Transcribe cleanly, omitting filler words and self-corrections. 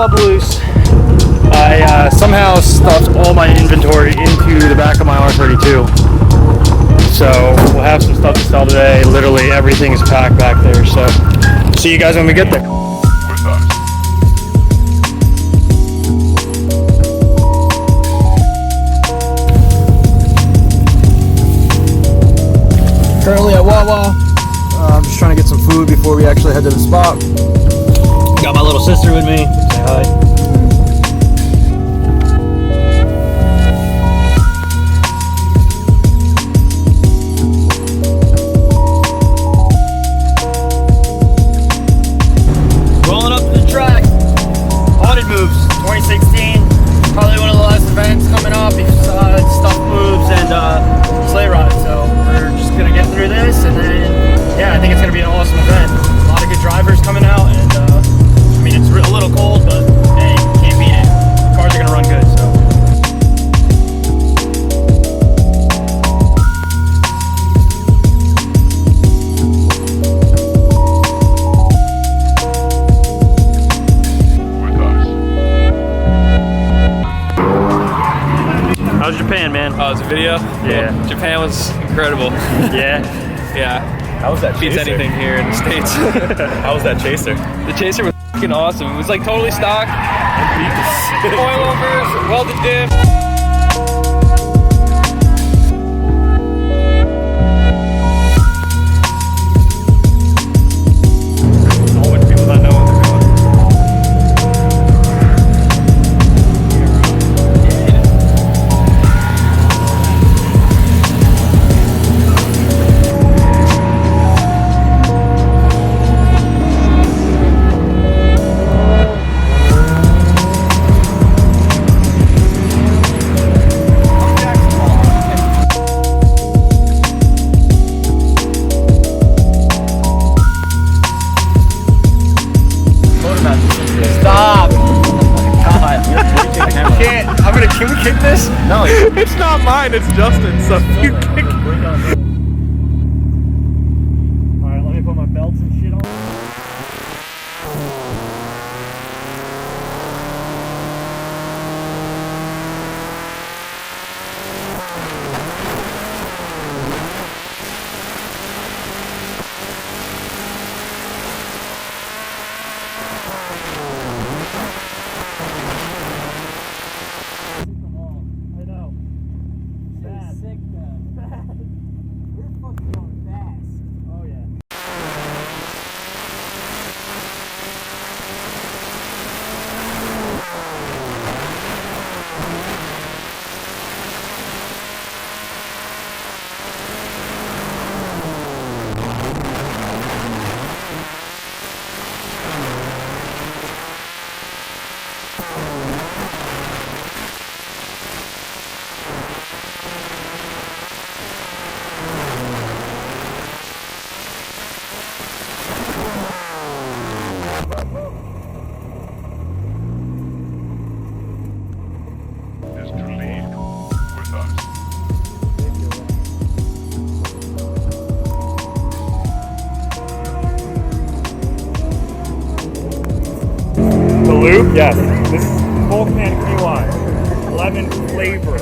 club loose. I somehow stuffed all my inventory into the back of my R32. So we'll have some stuff to sell today. Literally everything is packed back there. So see you guys when we get there. Currently at Wawa. I'm just trying to get some food before we actually head to the spot. Got my little sister with me. Say hi. Rolling up to the track. Haunted Moves 2016. Probably one of the last events coming up besides Stuff Moves and Sleigh Ride. So we're just gonna get through this, and then yeah, I think it's gonna be an awesome event. A lot of good drivers coming out, and I mean it's a little cold, but hey, can't beat it. The cars are gonna run good. So. How's Japan, man? Oh, it's a video? Yeah. Well, Japan was incredible. Yeah. Yeah. How was that Beats chaser? anything here in the States. How was that chaser? The chaser was fucking awesome. It was like totally stock. Coilovers, welded diff. A whole bunch of people that know what they're doing. Stop! I can't. Can we kick this? No. It's not mine, it's Justin's, so you kick. Alright, let me put my belts and shit on. I know. Bad. Sick, bad. We're fucking going fast. Oh yeah. The loop? Yes. This is full can KY. Lemon flavor.